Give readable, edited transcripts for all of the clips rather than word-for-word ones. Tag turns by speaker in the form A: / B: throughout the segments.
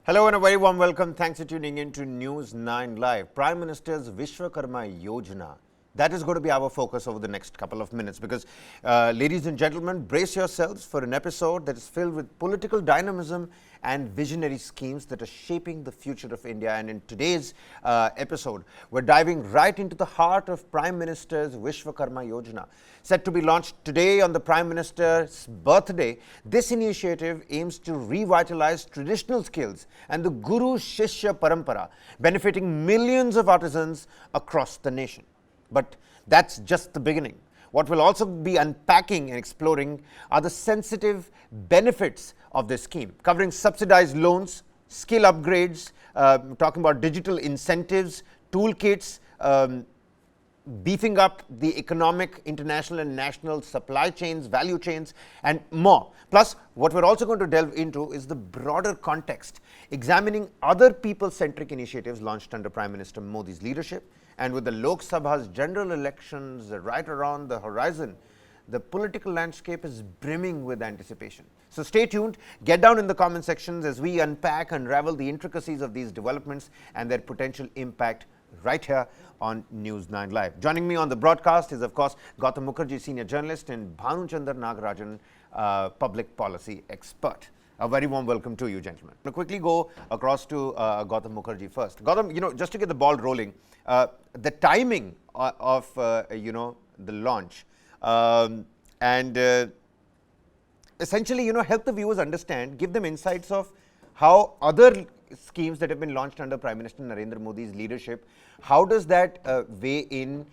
A: Hello and a very warm welcome. Thanks for tuning in to News 9 Live. Prime Minister's Vishwakarma Yojana. That is going to be our focus over the next couple of minutes because, ladies and gentlemen, brace yourselves for an episode that is filled with political dynamism and visionary schemes that are shaping the future of India. And in today's episode, we're diving right into the heart of Prime Minister's Vishwakarma Yojana. Set to be launched today on the Prime Minister's birthday, this initiative aims to revitalize traditional skills and the Guru Shishya Parampara, benefiting millions of artisans across the nation. But that's just the beginning. What we'll also be unpacking and exploring are the sensitive benefits of this scheme, covering subsidized loans, skill upgrades, talking about digital incentives, toolkits, beefing up the economic, international and national supply chains, value chains and more. Plus, what we're also going to delve into is the broader context, examining other people-centric initiatives launched under Prime Minister Modi's leadership. And with the Lok Sabha's general elections right around the horizon, the political landscape is brimming with anticipation. So stay tuned, get down in the comment sections as we unpack, unravel the intricacies of these developments and their potential impact right here on News 9 Live. Joining me on the broadcast is, of course, Gautam Mukherjee, senior journalist, and Bhanuchandar Nagarajan, public policy expert. A very warm welcome to you, gentlemen. I'll quickly go across to Gautam Mukherjee first. Gautam, just to get the ball rolling, the timing of the launch and essentially, help the viewers understand, give them insights of how other schemes that have been launched under Prime Minister Narendra Modi's leadership, how does that weigh in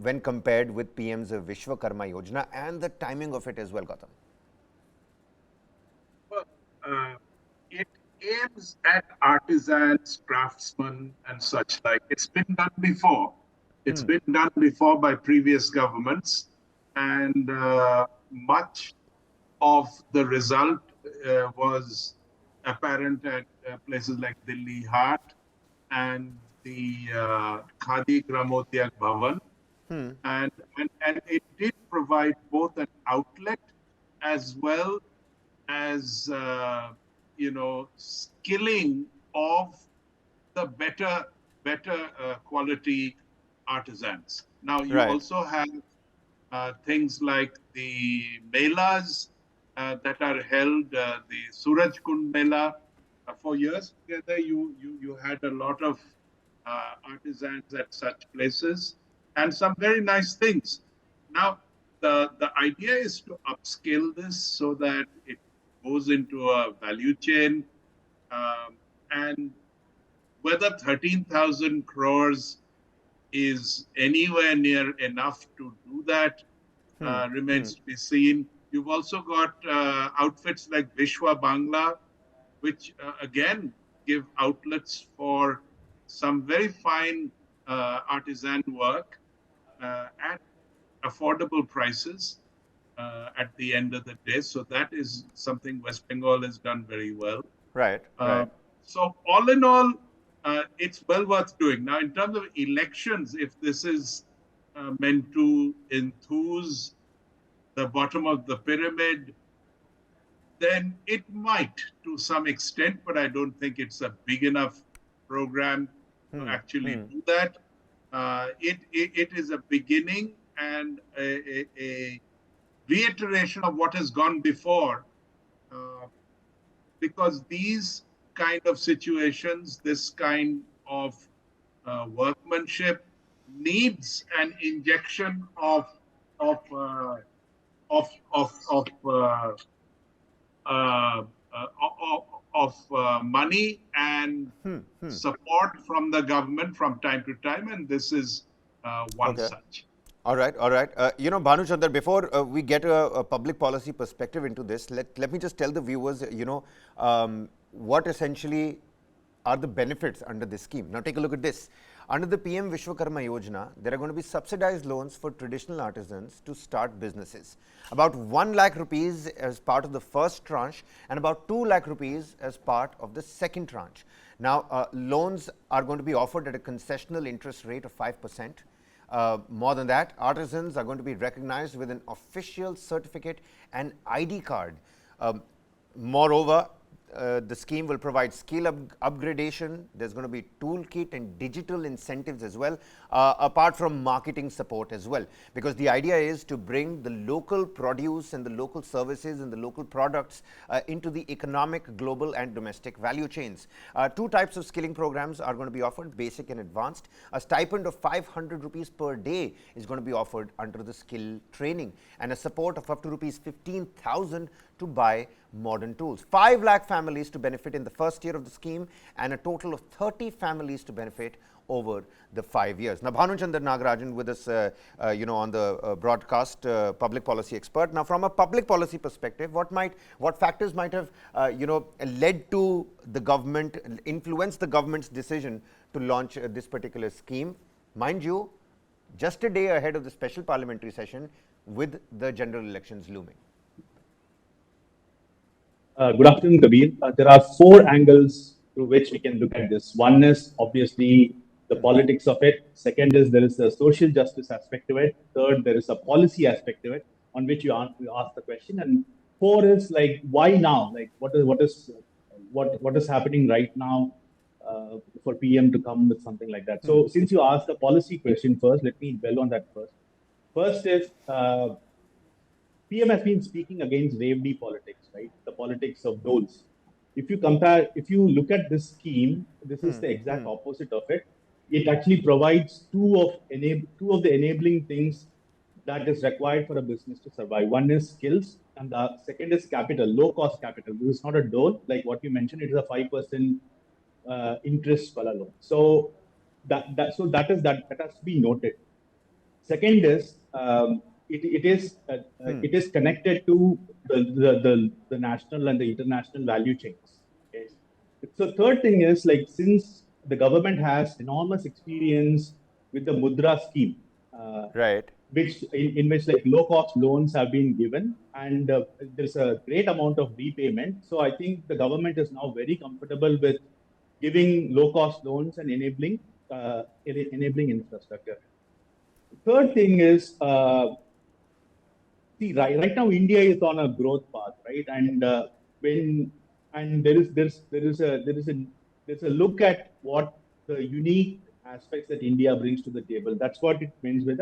A: when compared with PM's Vishwakarma Yojana and the timing of it as well, Gautam?
B: Well, it aims at artisans, craftsmen and such like. It's been done before. It's been done before by previous governments, and much of the result was apparent at places like Delhi Hat and the Khadi Gramotyak Bhavan. And it did provide both an outlet as well as skilling of the better quality artisans. Now you also have things like the melas that are held, the Suraj Kund Mela. For years together, you had a lot of artisans at such places and some very nice things. Now the idea is to upscale this so that it goes into a value chain, and whether 13,000 crores is anywhere near enough to do that remains to be seen. You've also got outfits like Vishwa Bangla, which again give outlets for some very fine artisan work at affordable prices at the end of the day. So that is something West Bengal has done very well.
A: Right.
B: So all in all, it's well worth doing. Now, in terms of elections, if this is meant to enthuse the bottom of the pyramid, then it might to some extent, but I don't think it's a big enough program to actually do that. It is a beginning and a reiteration of what has gone before, because these kind of situations, this kind of workmanship needs an injection of money and support from the government from time to time, and this is one such.
A: All right. Bhanuchandar, before we get a public policy perspective into this, let me just tell the viewers, what essentially are the benefits under this scheme. Now, take a look at this. Under the PM Vishwakarma Yojana, there are going to be subsidized loans for traditional artisans to start businesses. About 1 lakh rupees as part of the first tranche and about 2 lakh rupees as part of the second tranche. Now, loans are going to be offered at a concessional interest rate of 5%. More than that, artisans are going to be recognized with an official certificate and ID card. Moreover, the scheme will provide skill upgradation. There's going to be toolkit and digital incentives as well, apart from marketing support as well. Because the idea is to bring the local produce and the local services and the local products into the economic, global and domestic value chains. Two types of skilling programs are going to be offered, basic and advanced. A stipend of 500 rupees per day is going to be offered under the skill training, and a support of up to rupees 15,000 to buy modern tools. 5 lakh families to benefit in the first year of the scheme, and a total of 30 families to benefit over the 5 years. Now, Bhanu Chandra Nagarajan with us, on the broadcast, public policy expert. Now, from a public policy perspective, what factors might have, led to the government, influenced the government's decision to launch this particular scheme? Mind you, just a day ahead of the special parliamentary session with the general elections looming.
C: Good afternoon, Kabir. There are 4 angles through which we can look at this. One is obviously the politics of it. Second is there is a social justice aspect to it. Third, there is a policy aspect to it, on which you ask the question. And 4 is like, why now? Like, what is happening right now for PM to come with something like that? So since you asked the policy question first, let me dwell on that first. First is PM has been speaking against Revdi politics, right? The politics of doles. If you look at this scheme, this is the exact opposite of it. It actually provides two of the enabling things that is required for a business to survive. One is skills, and the second is capital, low-cost capital. This is not a dole, like what you mentioned. It is a 5% interest per loan. So that has to be noted. Second is it is connected to the national and the international value chains. Okay? So third thing is, like, since the government has enormous experience with the Mudra scheme,
A: right,
C: in which like low cost loans have been given, and there's a great amount of repayment. So I think the government is now very comfortable with giving low cost loans and enabling infrastructure. Third thing is, see, right now India is on a growth path, right? And there's a look at what the unique aspects that India brings to the table. That's what it means with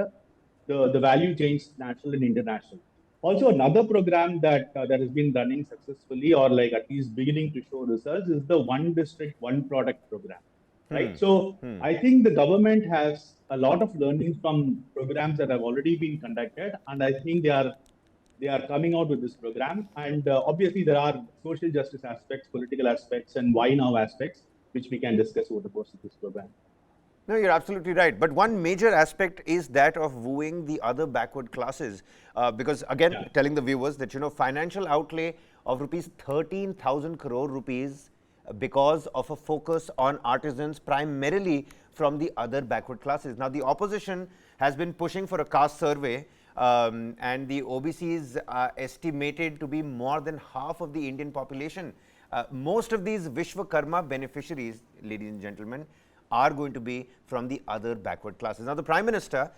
C: the value chains, national and international. Also, another program that has been running successfully, or like at least beginning to show results, is the One District, One Product program. Right. So I think the government has a lot of learnings from programs that have already been conducted, and I think they are coming out with this program. And obviously there are social justice aspects, political aspects, and why now aspects, which we can discuss over the course of this program.
A: No, you're absolutely right. But one major aspect is that of wooing the other backward classes. Because again, telling the viewers that, financial outlay of rupees 13,000 crore rupees because of a focus on artisans, primarily from the other backward classes. Now, the opposition has been pushing for a caste survey, and the OBCs are estimated to be more than half of the Indian population. Most of these Vishwakarma beneficiaries, ladies and gentlemen, are going to be from the other backward classes. Now, the Prime Minister,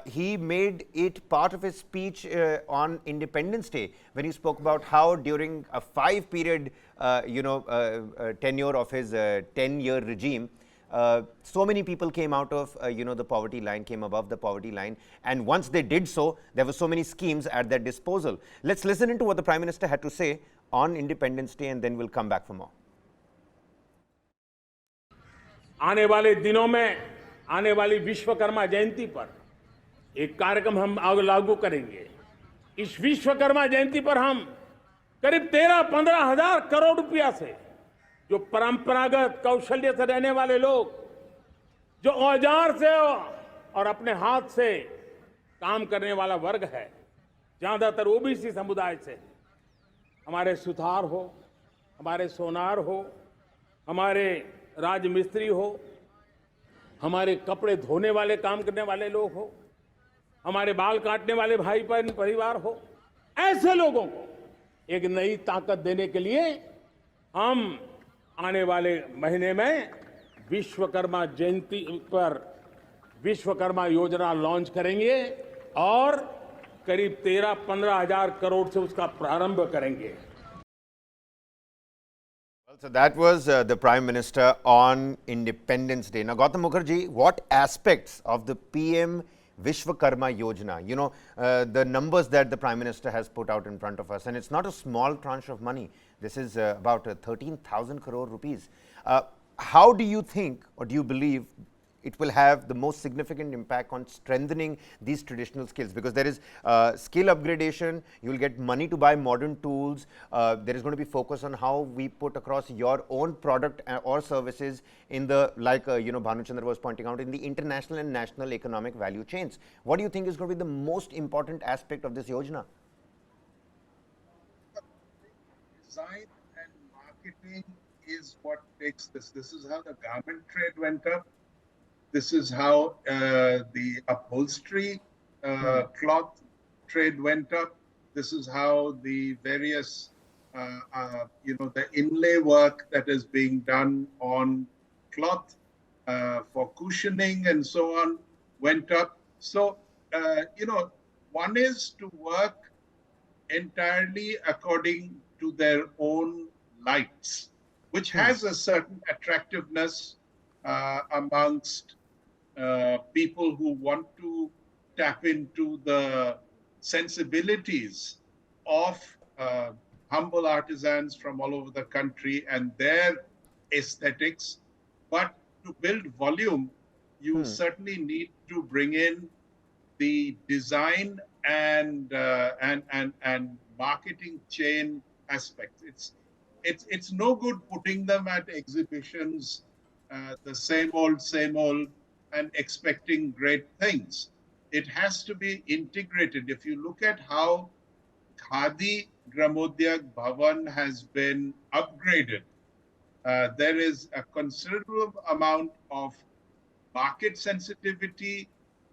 A: he made it part of his speech on Independence Day, when he spoke about how during a 5-period tenure of his 10-year regime, so many people came out of the poverty line, came above the poverty line, and once they did so, there were so many schemes at their disposal. Let's listen into what the Prime Minister had to say on Independence Day, and then we'll come back for more.
D: आने वाले दिनों में आने वाली विश्वकर्मा जयंती पर एक कार्यक्रम हम लागू करेंगे। इस विश्वकर्मा जयंती पर हम करीब 13-15 हजार करोड़ रुपया से जो परंपरागत कौशल्य से रहने वाले लोग, जो औजार से और अपने हाथ से काम करने वाला वर्ग है, ज्यादातर ओबीसी समुदाय से, हमारे सुथार हो, हमारे सोनार हो, हमारे राजमिस्त्री हो, हमारे कपड़े धोने वाले काम करने वाले लोग हो, हमारे बाल काटने वाले भाई बहन परिवार हो, ऐसे लोगों को एक नई ताकत देने के लिए हम आने वाले महीने में विश्वकर्मा जयंती पर विश्वकर्मा योजना लॉन्च करेंगे और करीब 13-15 हजार करोड़ से उसका प्रारंभ करेंगे।
A: So that was the Prime Minister on Independence Day. Now, Gautam Mukherjee, what aspects of the PM Vishwakarma Yojana, the numbers that the Prime Minister has put out in front of us, and it's not a small tranche of money. This is about 13,000 crore rupees. How do you think, or do you believe, it will have the most significant impact on strengthening these traditional skills? Because there is skill upgradation, you will get money to buy modern tools, there is going to be focus on how we put across your own product or services in the, like Bhanu Chandra was pointing out, in the international and national economic value chains. What do you think is going to be the most important aspect of this Yojana?
B: Design and marketing is what takes this. This is how the garment trade went up. This is how the upholstery cloth trade went up. This is how the various, the inlay work that is being done on cloth for cushioning and so on went up. So, one is to work entirely according to their own lights, which has a certain attractiveness amongst people who want to tap into the sensibilities of humble artisans from all over the country and their aesthetics. But to build volume, you certainly need to bring in the design and marketing chain aspects. It's no good putting them at exhibitions, the same old, and expecting great things. It has to be integrated. If you look at how Khadi Gramodyak Bhavan has been upgraded, there is a considerable amount of market sensitivity,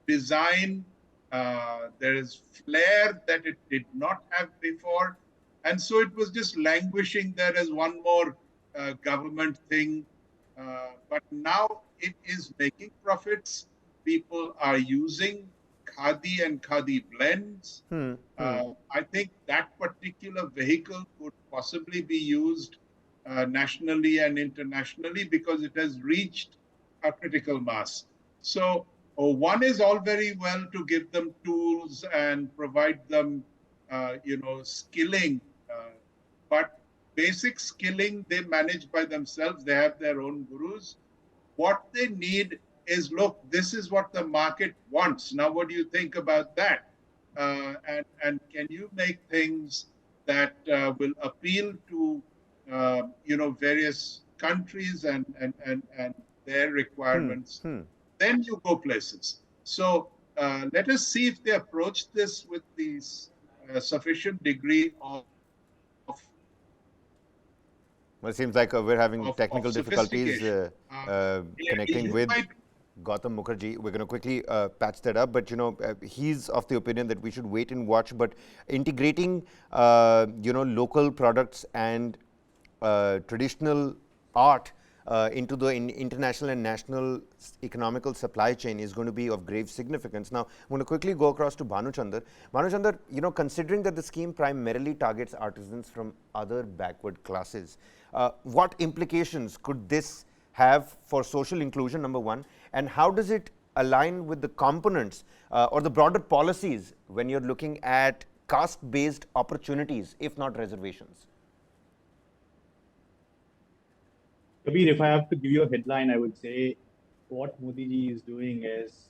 B: design, there is flair that it did not have before. And so it was just languishing there as one more government thing. But now it is making profits. People are using khadi and khadi blends. I think that particular vehicle could possibly be used nationally and internationally because it has reached a critical mass. So one is all very well to give them tools and provide them, skilling, but basic skilling they manage by themselves. They have their own gurus. What they need is, look, this is what the market wants. Now, what do you think about that? And can you make things that will appeal to, various countries and their requirements? Then you go places. So let us see if they approach this with this sufficient degree of
A: Well, it seems like we're having technical difficulties connecting with Gautam Mukherjee. We're going to quickly patch that up, but he's of the opinion that we should wait and watch. But integrating local products and traditional art into the international and national economical supply chain is going to be of grave significance. Now, I'm going to quickly go across to Bhanu Chandra. Bhanu Chandra, considering that the scheme primarily targets artisans from other backward classes, what implications could this have for social inclusion, number one, and how does it align with the components or the broader policies when you're looking at caste-based opportunities, if not reservations?
C: Kabir, if I have to give you a headline, I would say what Modi ji is doing is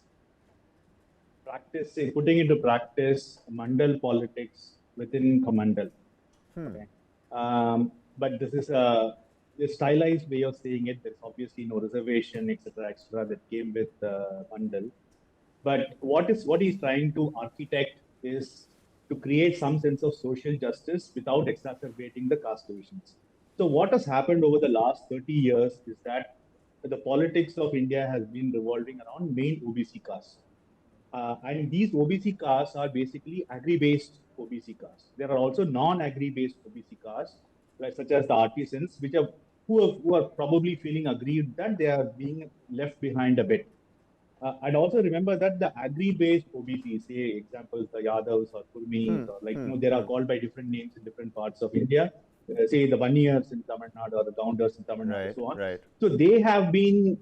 C: putting into practice mandal politics within Kamandal. Okay. But this is a stylized way of saying it. There's obviously no reservation, etc., that came with mandal. But what he's trying to architect is to create some sense of social justice without exacerbating the caste divisions. So what has happened over the last 30 years is that the politics of India has been revolving around main OBC castes. And these OBC castes are basically agri-based OBC castes. There are also non-agri-based OBC castes, such as the artisans, who are probably feeling aggrieved that they are being left behind a bit. And also remember that the agri-based OBCs, say examples, the Yadavs or Kurmis, or they are called by different names in different parts of India. say the 1 years in Tamil Nadu or the Downers in Tamil Nadu,
A: Right,
C: so on.
A: right.
C: So they have been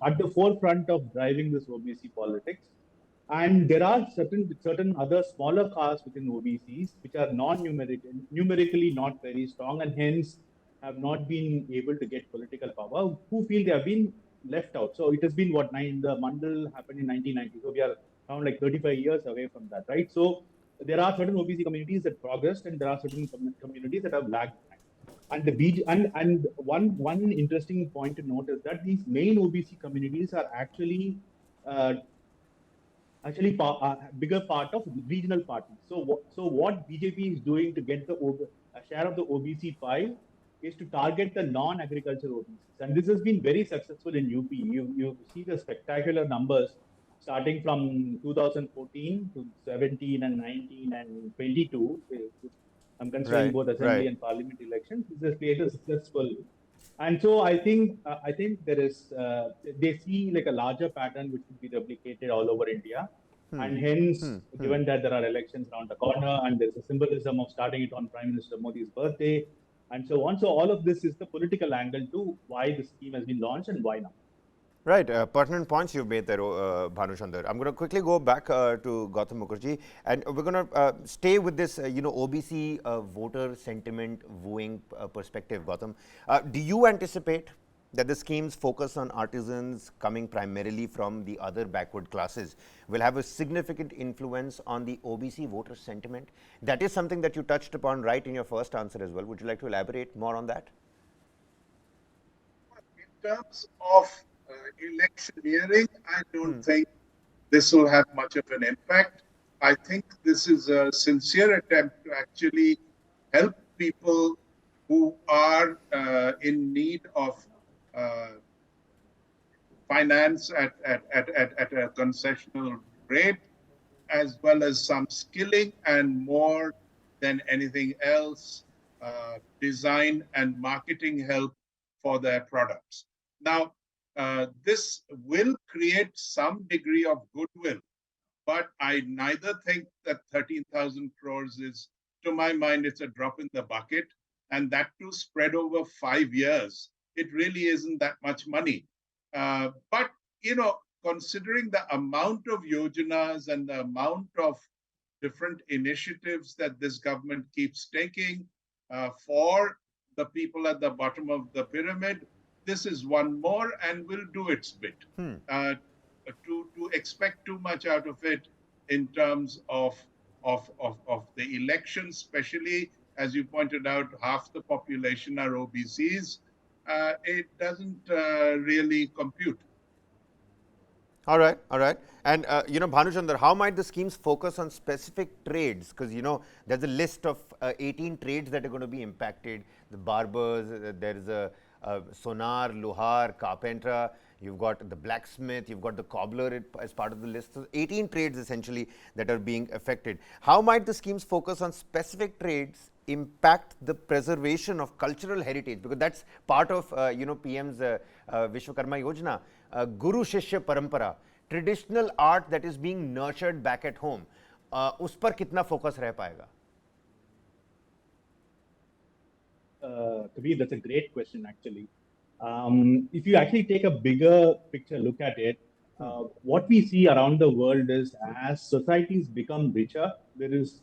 C: at the forefront of driving this OBC politics. And there are certain other smaller castes within OBCs which are numerically not very strong, and hence have not been able to get political power, who feel they have been left out. So it has been the Mandal happened in 1990. So we are around like 35 years away from that, right? So there are certain OBC communities that progressed, and there are certain communities that have lagged behind. And the and one interesting point to note is that these main OBC communities are actually uh, bigger part of regional parties. So what BJP is doing to get a share of the OBC pie is to target the non-agriculture OBCs, and this has been very successful in UP. You see the spectacular numbers starting from 2014 to 17 and 19 and 22. I'm considering both assembly and parliament elections. This has created successful. And so I think there is they see like a larger pattern which could be replicated all over India, and hence, given that there are elections around the corner and there's a symbolism of starting it on Prime Minister Modi's birthday, and so on. So all of this is the political angle to why the scheme has been launched and why now.
A: Right, pertinent points you've made there, Bhanu Chandar. I'm going to quickly go back to Gautam Mukherjee, and we're going to stay with this, OBC voter sentiment wooing perspective, Gautam. Do you anticipate that the scheme's focus on artisans coming primarily from the other backward classes will have a significant influence on the OBC voter sentiment? That is something that you touched upon right in your first answer as well. Would you like to elaborate more on that?
B: In terms of electioneering, I don't think this will have much of an impact. I think this is a sincere attempt to actually help people who are in need of finance at a concessional rate, as well as some skilling, and more than anything else, design and marketing help for their products. Now, this will create some degree of goodwill, but I neither think that 13,000 crores is, to my mind, it's a drop in the bucket, and that too spread over 5 years. It really isn't that much money. But, considering the amount of yojanas and the amount of different initiatives that this government keeps taking for the people at the bottom of the pyramid, this is one more and will do its bit. To expect too much out of it in terms of the election, especially as you pointed out, half the population are OBCs, it doesn't really compute.
A: All right, all right. And, Bhanu Chandar, how might the schemes focus on specific trades? Because, there's a list of 18 trades that are going to be impacted. The barbers, there is a sonar, luhar, carpenter, you've got the blacksmith, you've got the cobbler as part of the list. So 18 trades essentially that are being affected. How might the schemes focus on specific trades impact the preservation of cultural heritage? Because that's part of, PM's Vishwakarma Yojana. Guru Shishya Parampara, traditional art that is being nurtured back at home. उस पर कितना focus रह पाएगा?
C: Kabir, that's a great question, actually. If you actually take a bigger picture look at it, what we see around the world is as societies become richer, there's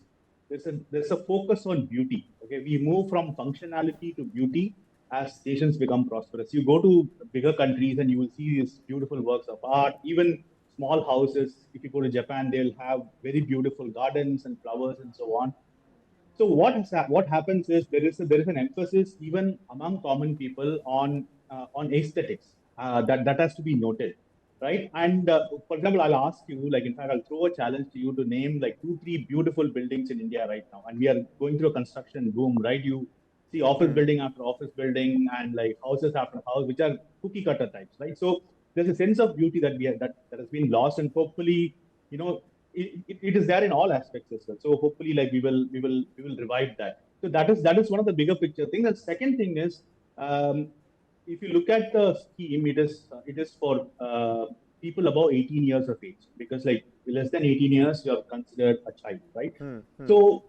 C: a focus on beauty. Okay, we move from functionality to beauty as nations become prosperous. You go to bigger countries and you will see these beautiful works of art, even small houses. If you go to Japan, they'll have very beautiful gardens and flowers and so on. So what happens is there is an emphasis even among common people on aesthetics that has to be noted, right? And for example, I'll ask you, like, in fact, I'll throw a challenge to you to name like 2-3 beautiful buildings in India right now, and we are going through a construction boom, right? You see office building after office building and like houses after house, which are cookie cutter types, right? So there's a sense of beauty that that has been lost, and hopefully, it is there in all aspects as well. So hopefully, like we will revive that. So that is one of the bigger picture things. And second thing is, if you look at the scheme, it is for people above 18 years of age, because like less than 18 years, you are considered a child, right? So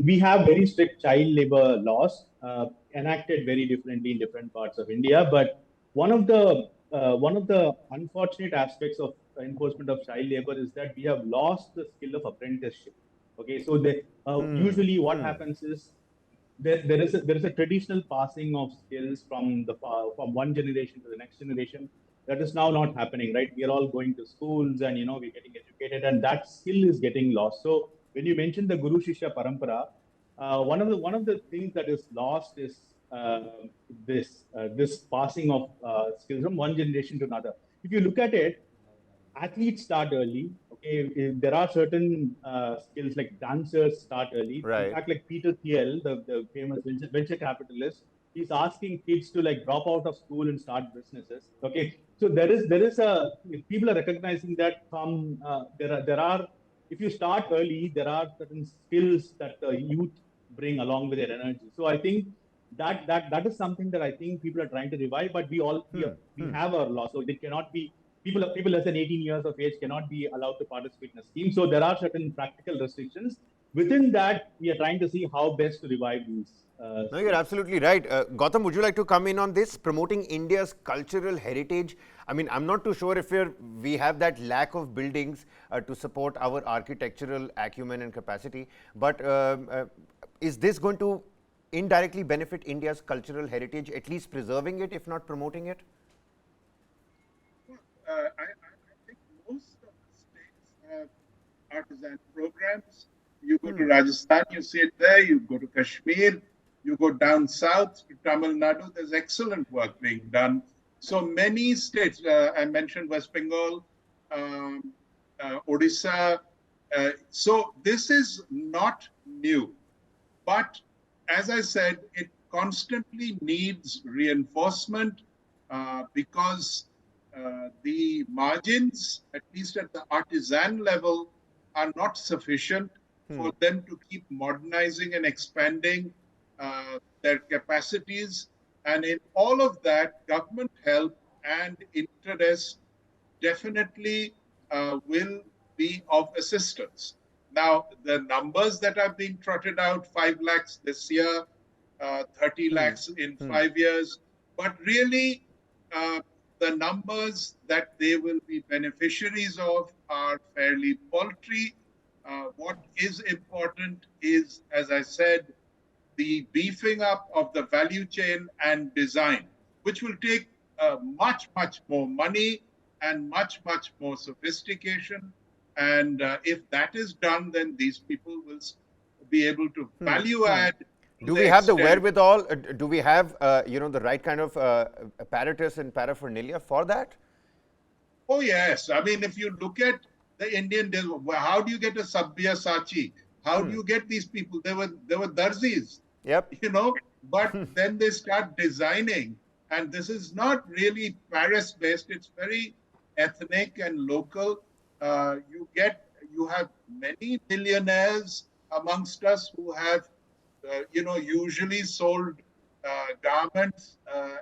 C: we have very strict child labor laws enacted very differently in different parts of India. But one of the unfortunate aspects of enforcement of child labor is that we have lost the skill of apprenticeship. Okay, so usually what happens is there is a traditional passing of skills from one generation to the next generation that is now not happening, right? We are all going to schools and we're getting educated, and that skill is getting lost. So when you mentioned the Guru Shishya Parampara, one of the things that is lost is this passing of skills from one generation to another. If you look at it, athletes start early. Okay, there are certain skills like dancers start early.
A: Right.
C: In fact, like Peter Thiel, the famous venture capitalist, he's asking kids to like drop out of school and start businesses. Okay, so there is a people are recognizing that there are if you start early, there are certain skills that the youth bring along with their energy. So I think that is something that I think people are trying to revive, but we have our law, so they cannot be people less than 18 years of age cannot be allowed to participate in a scheme. So there are certain practical restrictions. Within that, we are trying to see how best to revive these.
A: No, you're absolutely right. Gautam, would you like to come in on this? Promoting India's cultural heritage. I mean, I'm not too sure if we have that lack of buildings to support our architectural acumen and capacity. But is this going to indirectly benefit India's cultural heritage, at least preserving it, if not promoting it?
B: I think most of the states have artisan programs. You go to Rajasthan, you see it there. You go to Kashmir, you go down south to Tamil Nadu. There's excellent work being done. So many states, I mentioned West Bengal, Odisha. So this is not new. But as I said, it constantly needs reinforcement because the margins, at least at the artisan level, are not sufficient for them to keep modernizing and expanding their capacities. And in all of that, government help and interest definitely will be of assistance. Now, the numbers that are being trotted out, 5 lakhs this year, 30 lakhs in 5 years, but really the numbers that they will be beneficiaries of are fairly paltry. What is important is, as I said, the beefing up of the value chain and design, which will take much, much more money and much, much more sophistication. And if that is done, then these people will be able to value add.
A: Do we have the wherewithal? Do we have the right kind of apparatus and paraphernalia for that?
B: Oh yes, I mean, if you look at the Indian, how do you get a Sabyasachi? How do you get these people? They were darzis.
A: Yep.
B: But then they start designing, and this is not really Paris-based. It's very ethnic and local. You have many millionaires amongst us who have usually sold garments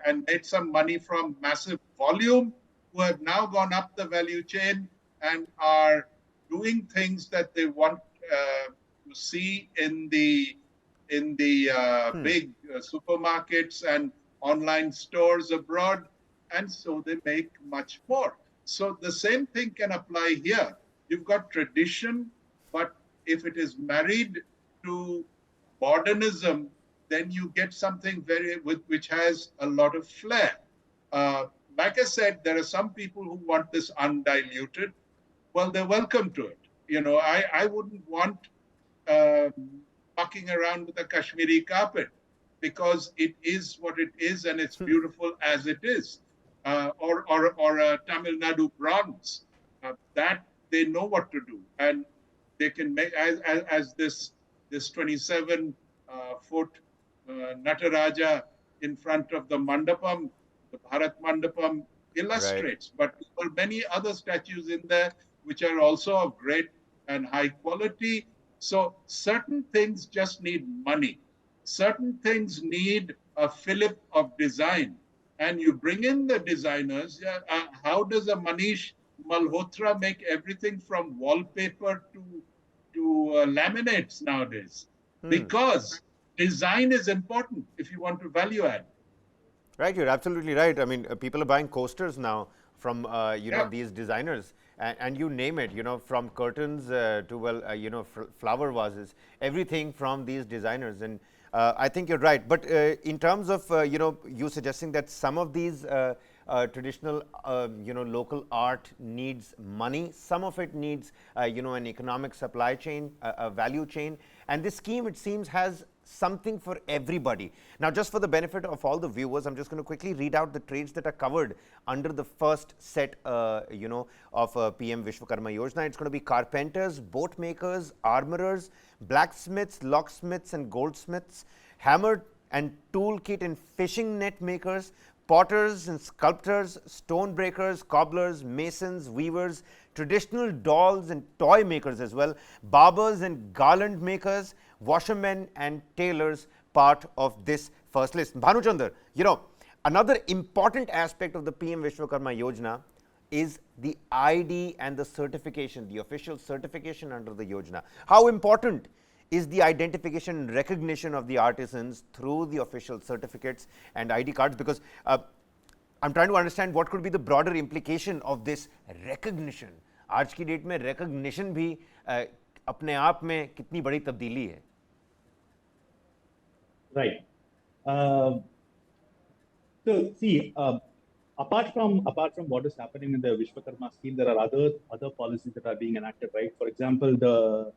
B: and made some money from massive volume, who have now gone up the value chain and are doing things that they want to see in the big supermarkets and online stores abroad, and so they make much more. So the same thing can apply here. You've got tradition, but if it is married to modernism, then you get something which has a lot of flair. Like I said, there are some people who want this undiluted. Well, they're welcome to it. I wouldn't want mucking around with a Kashmiri carpet because it is what it is and it's beautiful as it is. Or a Tamil Nadu bronze. That they know what to do, and they can make as this 27-foot Nataraja in front of the Mandapam, the Bharat Mandapam illustrates. Right. But there are many other statues in there which are also of great and high quality. So certain things just need money. Certain things need a fillip of design. And you bring in the designers. How does a Manish Malhotra make everything from wallpaper to laminates nowadays? Because design is important if you want to value add.
A: Right, you're absolutely right. I mean, people are buying coasters now from these designers, and you name it. From curtains to flower vases, everything from these designers. And I think you're right. But in terms of you suggesting that some of these traditional local art needs money, some of it needs an economic supply chain, a value chain, and this scheme, it seems, has something for everybody. Now, just for the benefit of all the viewers, I'm just going to quickly read out the trades that are covered under the first set of PM Vishwakarma Yojana. It's going to be carpenters, boat makers, armorers, blacksmiths, locksmiths and goldsmiths, hammer and toolkit and fishing net makers, potters and sculptors, stone breakers, cobblers, masons, weavers, traditional dolls and toy makers as well, barbers and garland makers, washermen and tailors, part of this first list. Bhanuchandar, another important aspect of the PM Vishwakarma Yojana is the ID and the certification, the official certification under the Yojana. How important is the identification and recognition of the artisans through the official certificates and ID cards? Because I'm trying to understand what could be the broader implication of this recognition. आज की date में recognition भी अपने आप में कितनी बड़ी तब्दीली है?
C: Right. So see, apart from what is happening in the Vishwakarma scheme, there are other policies that are being enacted. Right. For example, the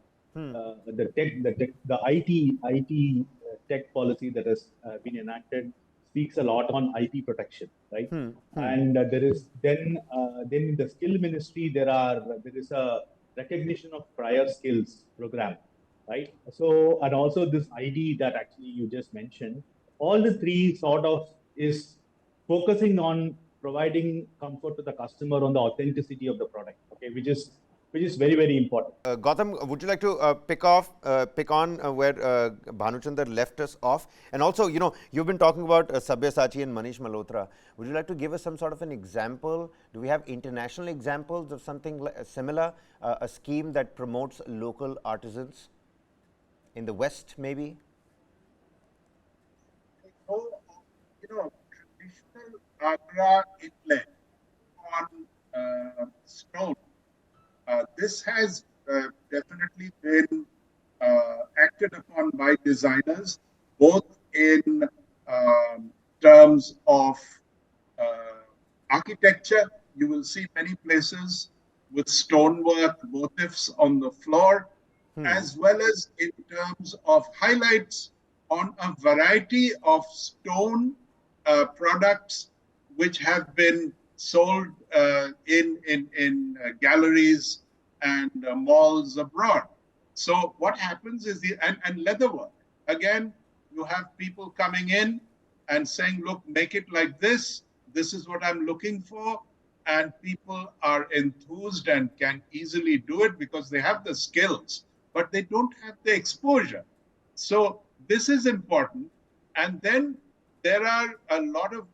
C: IT tech policy that has been enacted speaks a lot on IP protection, right? And there is then in the skill ministry there is a recognition of prior skills program, right? So, and also this ID that actually you just mentioned, all the three sort of is focusing on providing comfort to the customer on the authenticity of the product, okay, which is very, very important.
A: Gautam, would you like to pick on where Bhanuchandar left us off? And also, you've been talking about Sabyasachi and Manish Malhotra. Would you like to give us some sort of an example? Do we have international examples of something similar, a scheme that promotes local artisans in the West, maybe?
B: Traditional Agra inlay on stone. This has definitely been acted upon by designers, both in terms of architecture. You will see many places with stonework motifs on the floor, as well as in terms of highlights on a variety of stone products which have been sold in galleries and malls abroad. So what happens is and leatherwork. Again, you have people coming in and saying, look, make it like this. This is what I'm looking for. And people are enthused and can easily do it because they have the skills, but they don't have the exposure. So this is important. And then there are a lot of,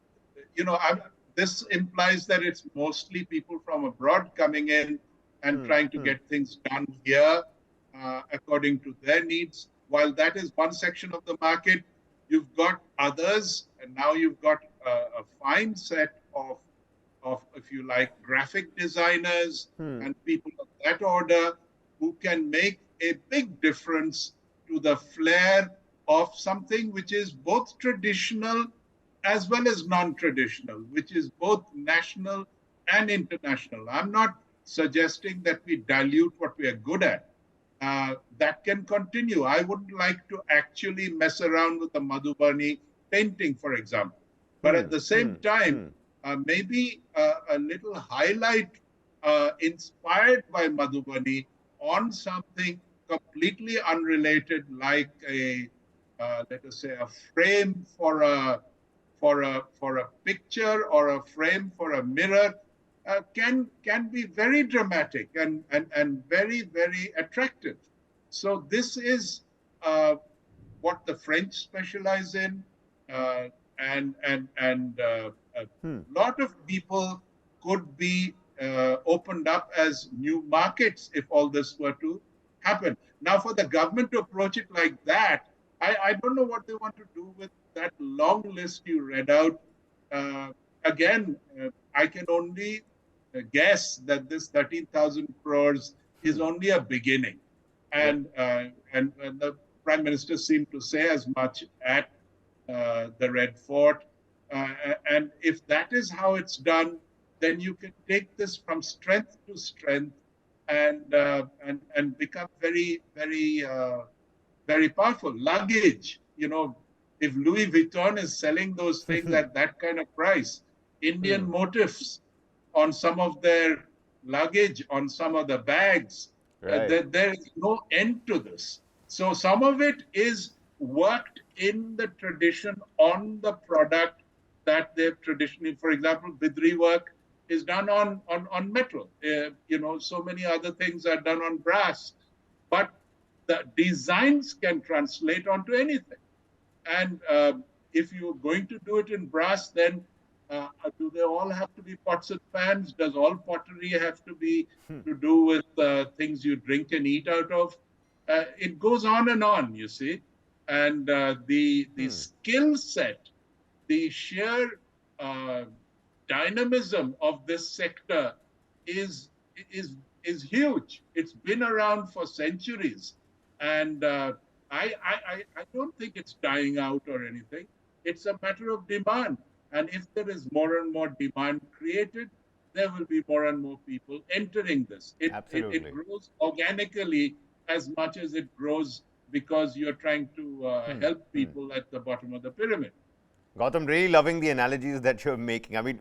B: this implies that it's mostly people from abroad coming in and trying to get things done here according to their needs. While that is one section of the market, you've got others, and now you've got a fine set of, if you like, graphic designers and people of that order who can make a big difference to the flair of something which is both traditional as well as non-traditional, which is both national and international. I'm not suggesting that we dilute what we are good at. That can continue. I wouldn't like to actually mess around with the Madhubani painting, for example. But at the same time, maybe a little highlight inspired by Madhubani on something completely unrelated, like let us say, a frame for a picture or a frame for a mirror, can be very dramatic and very, very attractive. So this is what the French specialize in, and a lot of people could be opened up as new markets if all this were to happen. Now, for the government to approach it like that, I don't know what they want to do with that long list you read out. Again, I can only guess that this 13,000 crores is only a beginning. And, and the Prime Minister seemed to say as much at the Red Fort. And if that is how it's done, then you can take this from strength to strength and become very, very powerful. Luggage, if Louis Vuitton is selling those things at that kind of price, Indian motifs on some of their luggage, on some of the bags, there is no end to this. So some of it is worked in the tradition on the product that they've traditionally, for example, Bidri work is done on metal. So many other things are done on brass. But the designs can translate onto anything. And if you're going to do it in brass, then do they all have to be pots and pans? Does all pottery have to be to do with things you drink and eat out of? It goes on, you see. And the skill set, the sheer dynamism of this sector is huge. It's been around for centuries. And I don't think it's dying out or anything. It's a matter of demand. And if there is more and more demand created, there will be more and more people entering this. It grows organically as much as it grows because you're trying to help people at the bottom of the pyramid.
A: Gautam, really loving the analogies that you're making. I mean,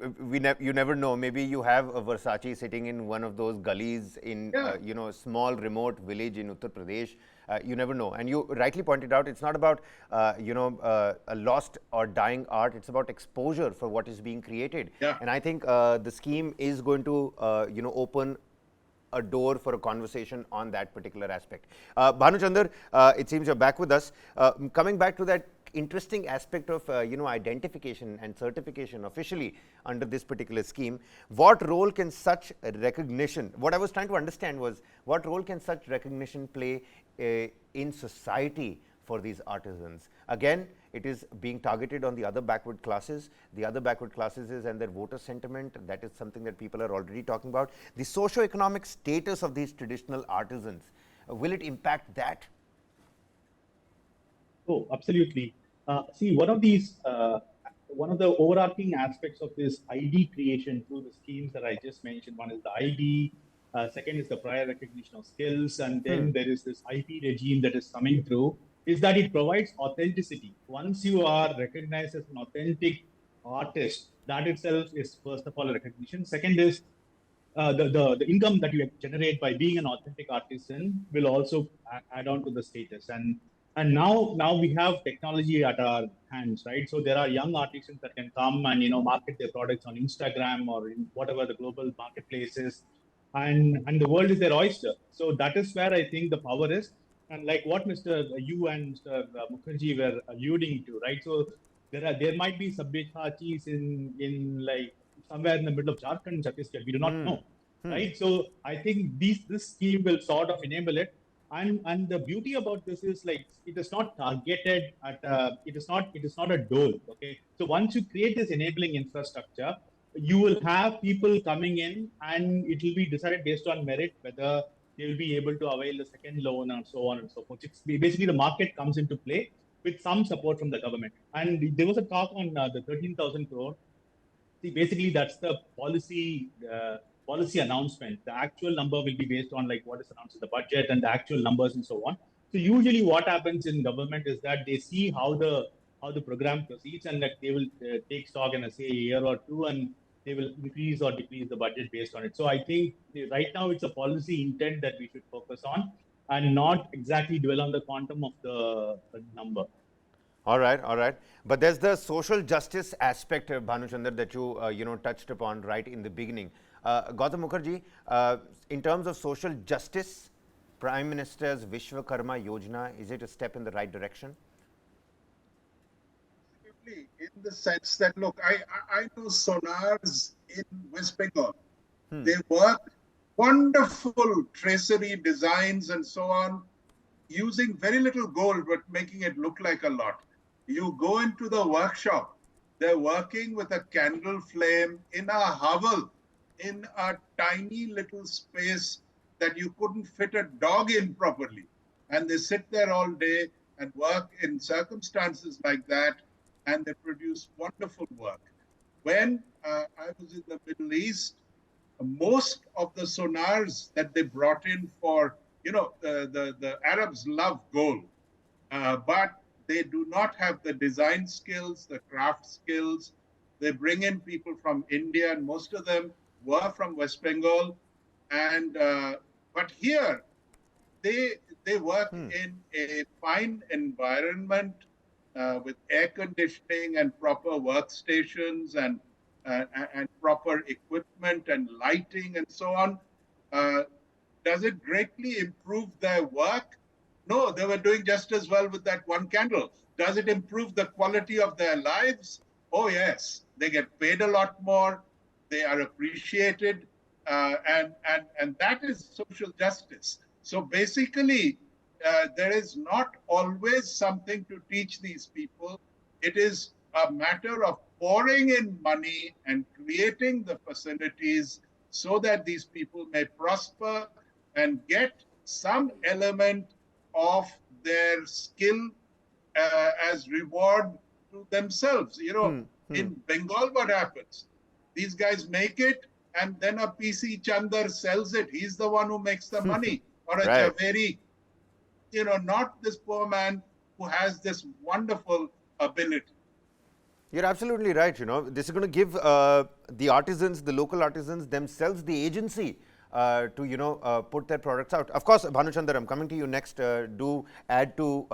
A: you never know. Maybe you have a Versace sitting in one of those gullies in, a small remote village in Uttar Pradesh. You never know. And you rightly pointed out, it's not about, a lost or dying art. It's about exposure for what is being created.
B: Yeah.
A: And I think the scheme is going to, open a door for a conversation on that particular aspect. Bhanu Chandar, it seems you're back with us. Coming back to that interesting aspect of identification and certification officially under this particular scheme, what role can such recognition, what I was trying to understand was, what role can such recognition play in society for these artisans? Again, it is being targeted on the other backward classes. The other backward classes is and their voter sentiment. That is something that people are already talking about. The socio-economic status of these traditional artisans, will it impact that?
C: Oh, absolutely. See, one of the overarching aspects of this ID creation through the schemes that I just mentioned, one is the ID, second is the prior recognition of skills, and then there is this IP regime that is coming through, is that it provides authenticity. Once you are recognized as an authentic artist, that itself is first of all a recognition. Second is the income that you generate by being an authentic artisan will also add on to the status. And now we have technology at our hands, right? So there are young artisans that can come and market their products on Instagram or in whatever the global marketplace is, and the world is their oyster. So that is where I think the power is, and like what you and Mr. Mukherjee were alluding to, right? So there might be Sabyasachi's in like somewhere in the middle of Jharkhand, Chhattisgarh. We do not know, right? So I think this scheme will sort of enable it. And the beauty about this is like it is not targeted at it is not a dole. Okay, so once you create this enabling infrastructure, you will have people coming in, and it will be decided based on merit whether they will be able to avail the second loan and so on and so forth. It's basically the market comes into play with some support from the government. And there was a talk on the 13,000 crore. See, basically that's the policy announcement. The actual number will be based on like what is announced in the budget and the actual numbers and so on. So usually what happens in government is that they see how the program proceeds, and that they will take stock in say a year or two, and they will increase or decrease the budget based on it. So I think right now it's a policy intent that we should focus on and not exactly dwell on the quantum of the number.
A: All right. But there's the social justice aspect, Bhanu Chandar, that you touched upon right in the beginning. Gautam Mukherjee, in terms of social justice, Prime Minister's Vishwakarma Yojana, is it a step in the right direction?
B: Absolutely, in the sense that, look, I know sonars in West Bengal. They work wonderful tracery designs and so on. using very little gold, but making it look like a lot. You go into the workshop, they're working with a candle flame in a hovel, in a tiny little space that you couldn't fit a dog in properly. And they sit there all day and work in circumstances like that, and they produce wonderful work. When I was in the Middle East, most of the sonars that they brought in for, the Arabs love gold, but they do not have the design skills, the craft skills. They bring in people from India, and most of them were from West Bengal. And but here, they work in a fine environment with air conditioning and proper workstations and proper equipment and lighting and so on. Does it greatly improve their work? No, they were doing just as well with that one candle. Does it improve the quality of their lives? Oh, yes. They get paid a lot more. They are appreciated. And that is social justice. So basically, there is not always something to teach these people. It is a matter of pouring in money and creating the facilities so that these people may prosper and get some element of their skill as reward to themselves. In Bengal, what happens? These guys make it, and then a PC Chandar sells it. He's the one who makes the money. Or a
A: Right.
B: Javeri, not this poor man who has this wonderful ability.
A: You're absolutely right. This is going to give the artisans, the local artisans themselves, the agency to put their products out. Of course, Bhanuchandar, I'm coming to you next. Do add to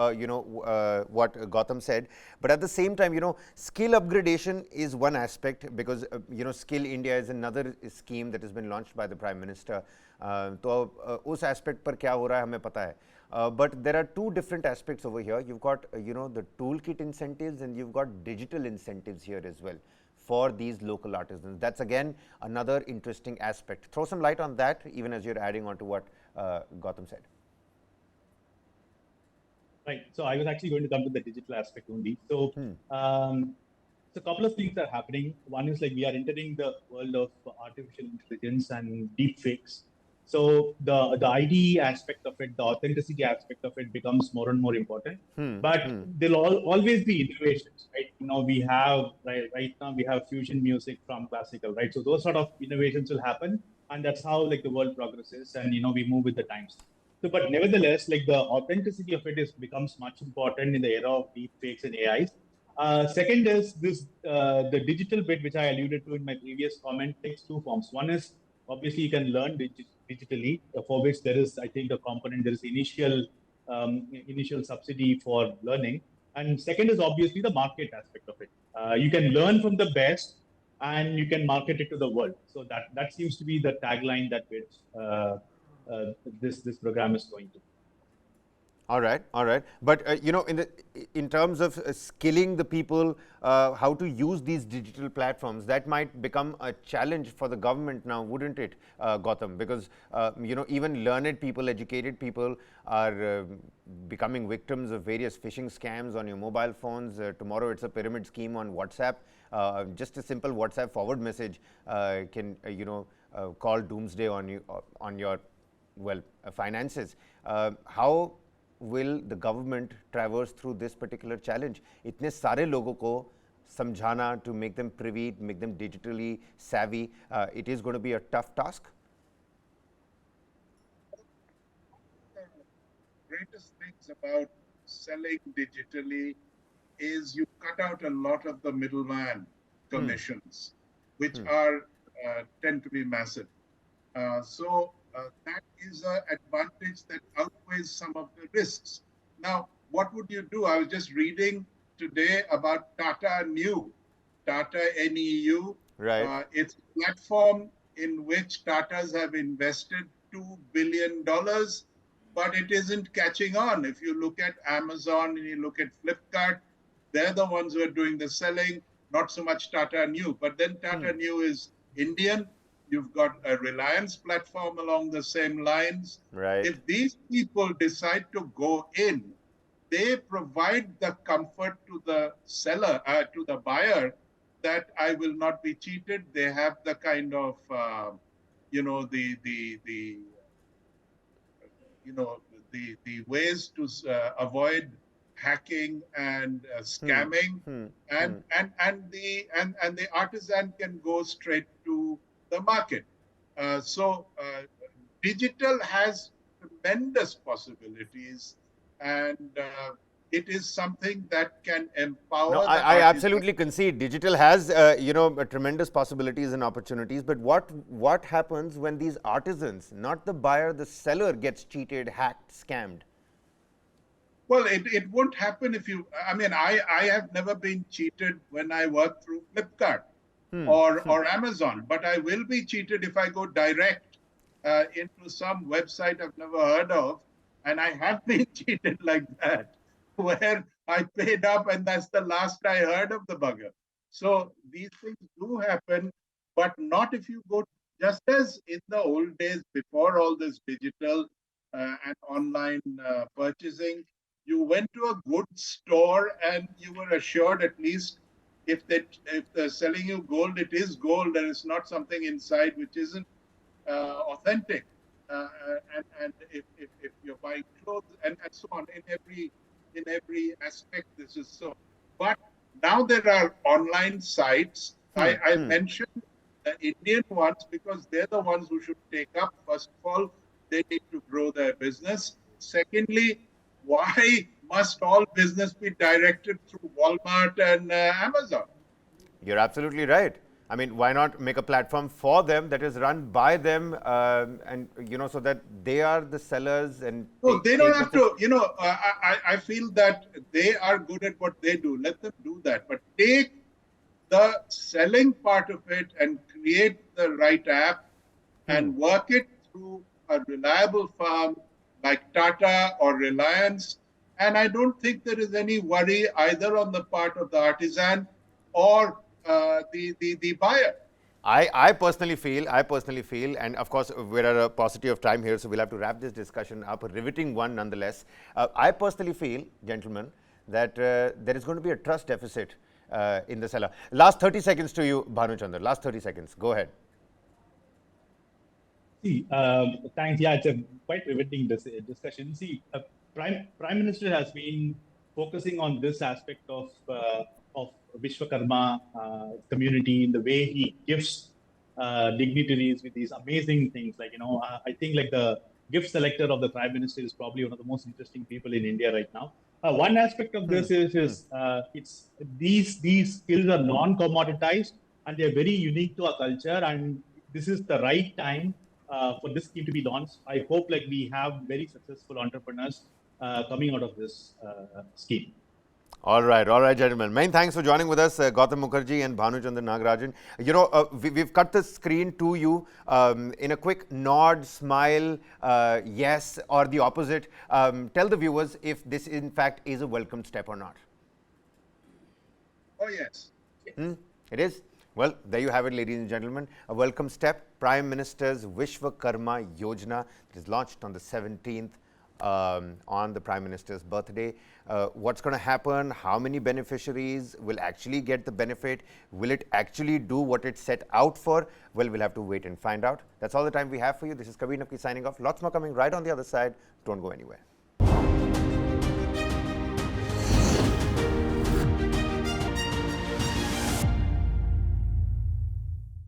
A: what Gautam said, but at the same time, skill upgradation is one aspect, because Skill India is another scheme that has been launched by the Prime Minister. तो उस aspect पर क्या हो रहा है हमें पता है. But there are two different aspects over here. You've got the toolkit incentives, and you've got digital incentives here as well for these local artisans. That's again another interesting aspect. Throw some light on that, even as you're adding on to what Gautam said.
C: Right. So I was actually going to come to the digital aspect only. So, so a couple of things are happening. One is, like, we are entering the world of artificial intelligence and deep fakes. So the ID aspect of it, the authenticity aspect of it becomes more and more important. But there'll always be innovations, right? We have right now we have fusion music from classical, right? So those sort of innovations will happen, and that's how, like, the world progresses, and we move with the times. So, but nevertheless, like, the authenticity of it becomes much important in the era of deep fakes and AIs. Second is this the digital bit, which I alluded to in my previous comment, takes two forms. One is, obviously, you can learn digitally, for which there is, I think, a component. There is initial subsidy for learning, and second is obviously the market aspect of it. You can learn from the best, and you can market it to the world. So that seems to be the tagline that this program is going to.
A: All right. But in terms of skilling the people how to use these digital platforms, that might become a challenge for the government now, wouldn't it, Gautam? Because even learned people, educated people are becoming victims of various phishing scams on your mobile phones. Tomorrow, it's a pyramid scheme on WhatsApp. Just a simple WhatsApp forward message can call doomsday on your finances. How will the government traverse through this particular challenge? इतने सारे लोगों को समझाना, to make them privy, make them digitally savvy, it is going to be a tough task.
B: The greatest things about selling digitally is you cut out a lot of the middleman commissions, which are tend to be massive. So that is an advantage that outweighs some of the risks. Now, what would you do? I was just reading today about Tata Neu, Tata NEU.
A: Right.
B: It's a platform in which Tatas have invested $2 billion, but it isn't catching on. If you look at Amazon and you look at Flipkart, they're the ones who are doing the selling, not so much Tata Neu. But then Tata Neu is Indian. You've got a Reliance platform along the same lines.
A: Right.
B: If these people decide to go in, they provide the comfort to the seller, to the buyer, that I will not be cheated. They have the kind of, the ways to avoid hacking and scamming, and the artisan can go straight to the market. Digital has tremendous possibilities, and it is something that can empower
A: No,
B: the
A: I
B: artisan.
A: absolutely concede. Digital has, tremendous possibilities and opportunities. But what happens when these artisans, not the buyer, the seller, gets cheated, hacked, scammed?
B: Well, it won't happen if you, I have never been cheated when I work through Flipkart or Amazon, but I will be cheated if I go direct into some website I've never heard of. And I have been cheated like that, where I paid up and that's the last I heard of the bugger. So these things do happen, but not if you go, just as in the old days before all this digital and online purchasing. You went to a good store and you were assured, at least if they're selling you gold, it is gold and it's not something inside which isn't authentic. And if you're buying clothes and so on, in every aspect, this is so. But now there are online sites. I mentioned the Indian ones because they're the ones who should take up. First of all, they need to grow their business. Secondly, why must all business be directed through Walmart and Amazon?
A: You're absolutely right. I mean, why not make a platform for them that is run by them, and so that they are the sellers and.
B: No, they don't have to. I feel that they are good at what they do. Let them do that, but take the selling part of it and create the right app and work it through a reliable firm like Tata or Reliance. And I don't think there is any worry either on the part of the artisan or the buyer.
A: I personally feel, and of course, we're at a paucity of time here, so we'll have to wrap this discussion up, a riveting one nonetheless. I personally feel, gentlemen, that there is going to be a trust deficit in the seller. Last 30 seconds to you, Bhanu Chandra. Last 30 seconds. Go ahead.
C: See, thanks. Yeah, it's a quite riveting discussion. See, Prime Minister has been focusing on this aspect of Vishwakarma community in the way he gives dignitaries with these amazing things. Like, I think like the gift selector of the Prime Minister is probably one of the most interesting people in India right now. One aspect of this is it's these skills are non-commoditized and they're very unique to our culture, and this is the right time for this scheme to be launched. I hope like we have very successful entrepreneurs coming out of this scheme.
A: All right, gentlemen. Many thanks for joining with us, Gautam Mukherjee and Bhanu Chandra Nagarajan. We've cut the screen to you in a quick nod, smile, yes, or the opposite. Tell the viewers if this, in fact, is a welcome step or not.
B: Oh, yes.
A: It is? Well, there you have it, ladies and gentlemen. A welcome step. Prime Minister's Vishwakarma Yojana that is launched on the 17th. On the Prime Minister's birthday. What's going to happen? How many beneficiaries will actually get the benefit? Will it actually do what it set out for? Well, we'll have to wait and find out. That's all the time we have for you. This is Kabir Naqvi signing off. Lots more coming right on the other side. Don't go anywhere.